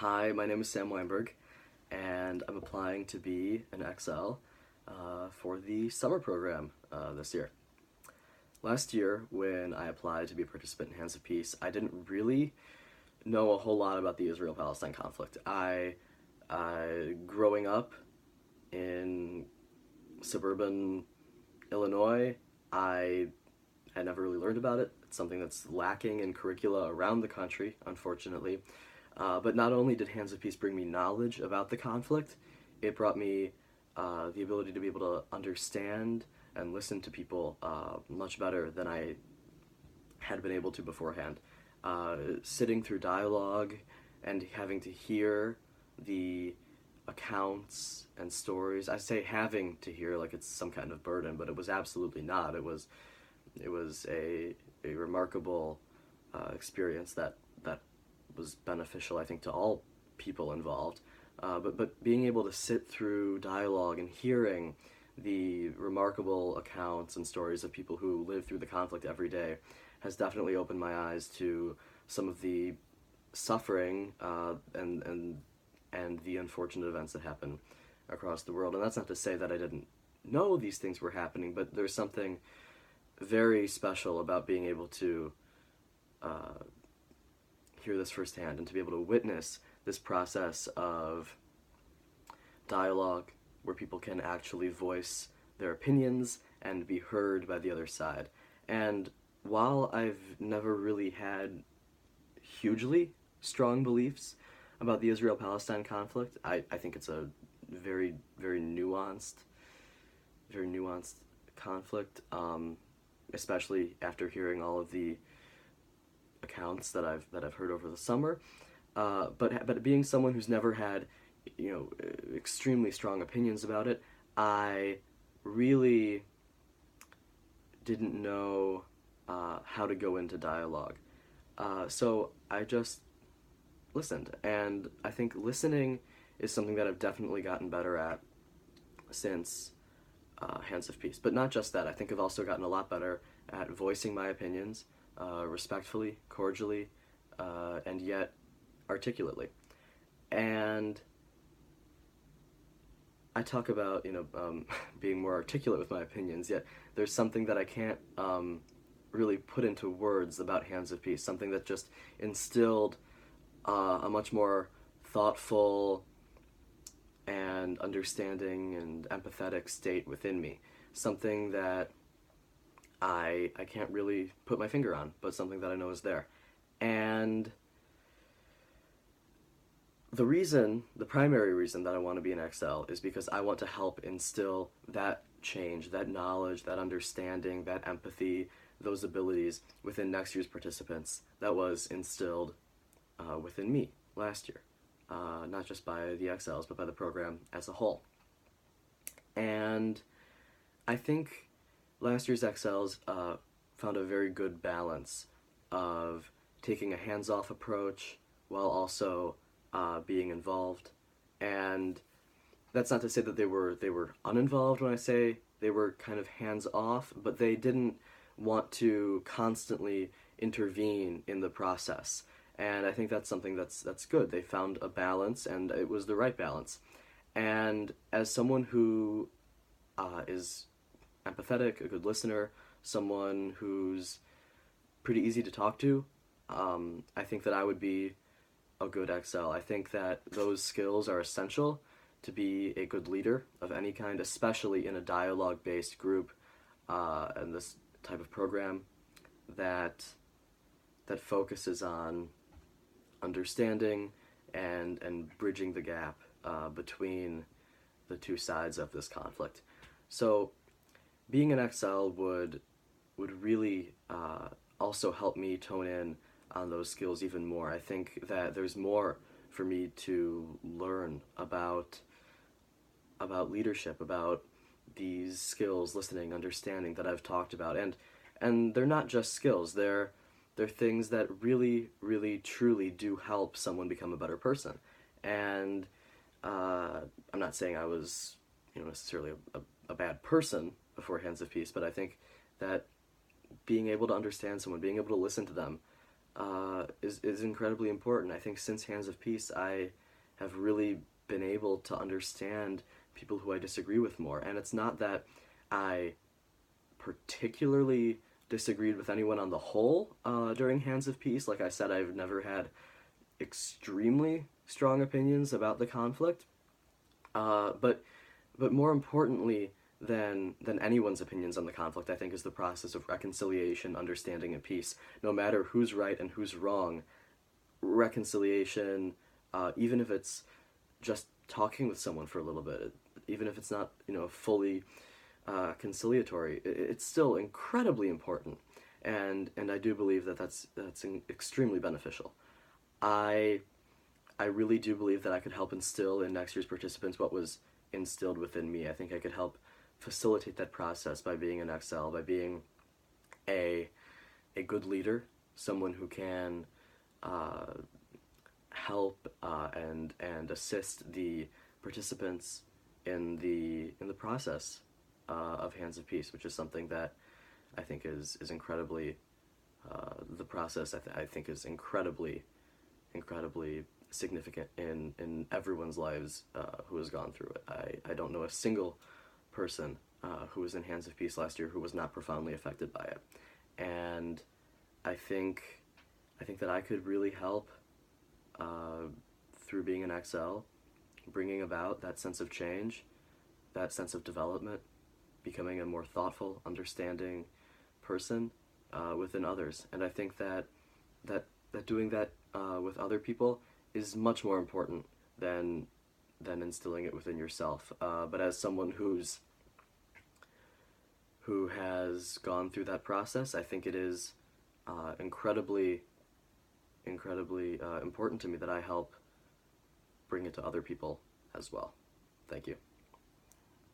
Hi, my name is Sam Weinberg, and I'm applying to be an XL for the summer program this year. Last year, when I applied to be a participant in Hands of Peace, I didn't really know a whole lot about the Israel-Palestine conflict. Growing up in suburban Illinois, I had never really learned about it. It's something that's lacking in curricula around the country, unfortunately. But not only did Hands of Peace bring me knowledge about the conflict, it brought me the ability to be able to understand and listen to people much better than I had been able to beforehand. Sitting through dialogue and having to hear the accounts and stories. I say having to hear like it's some kind of burden, but it was absolutely not. It was a remarkable experience that was beneficial, I think, to all people involved. But being able to sit through dialogue and hearing the remarkable accounts and stories of people who live through the conflict every day has definitely opened my eyes to some of the suffering and the unfortunate events that happen across the world. And that's not to say that I didn't know these things were happening, but there's something very special about being able to hear this firsthand and to be able to witness this process of dialogue where people can actually voice their opinions and be heard by the other side. And while I've never really had hugely strong beliefs about the Israel-Palestine conflict, I think it's a very, very nuanced conflict, especially after hearing all of the accounts that I've heard over the summer. But being someone who's never had, extremely strong opinions about it, I really didn't know how to go into dialogue. So I just listened, and I think listening is something that I've definitely gotten better at since Hands of Peace. But not just that, I think I've also gotten a lot better at voicing my opinions respectfully, cordially, and yet articulately. And I talk about, being more articulate with my opinions, yet there's something that I can't really put into words about Hands of Peace, something that just instilled a much more thoughtful and understanding and empathetic state within me. Something that I can't really put my finger on, but something that I know is there. And the primary reason that I want to be an XL is because I want to help instill that change, that knowledge, that understanding, that empathy, those abilities within next year's participants that was instilled within me last year. Not just by the XLs, but by the program as a whole. And I think last year's XLs found a very good balance of taking a hands-off approach while also being involved. And that's not to say that they were uninvolved when I say they were kind of hands-off, but they didn't want to constantly intervene in the process. And I think that's something that's good. They found a balance, and it was the right balance. And as someone who is empathetic, a good listener, someone who's pretty easy to talk to, I think that I would be a good XL. I think that those skills are essential to be a good leader of any kind, especially in a dialogue-based group and this type of program that focuses on understanding and bridging the gap between the two sides of this conflict. So being an XL would really also help me tone in on those skills even more. I think that there's more for me to learn about leadership, about these skills, listening, understanding that I've talked about, and they're not just skills. They're things that really, really, truly do help someone become a better person. And I'm not saying I was, necessarily a bad person before Hands of Peace, but I think that being able to understand someone, being able to listen to them, is incredibly important. I think since Hands of Peace, I have really been able to understand people who I disagree with more. And it's not that I particularly disagreed with anyone on the whole during Hands of Peace. Like I said, I've never had extremely strong opinions about the conflict. But more importantly than anyone's opinions on the conflict, I think, is the process of reconciliation, understanding, and peace. No matter who's right and who's wrong, reconciliation, even if it's just talking with someone for a little bit, even if it's not fully conciliatory, it's still incredibly important, and I do believe that that's extremely beneficial. I I really do believe that I could help instill in next year's participants what was instilled within me. I think I could help facilitate that process by being an XL, by being a a good leader, someone who can uh, help and assist the participants in the process of Hands of Peace, which is something that I think is incredibly the process I think is incredibly significant in everyone's lives who has gone through it. I don't know a single person who was in Hands of Peace last year who was not profoundly affected by it, and I think I think that I could really help uh, through being an XL, bringing about that sense of change, that sense of development, becoming a more thoughtful, understanding person within others. And I think that doing that with other people is much more important than instilling it within yourself. But as someone who has gone through that process, I think it is incredibly important to me that I help bring it to other people as well. Thank you.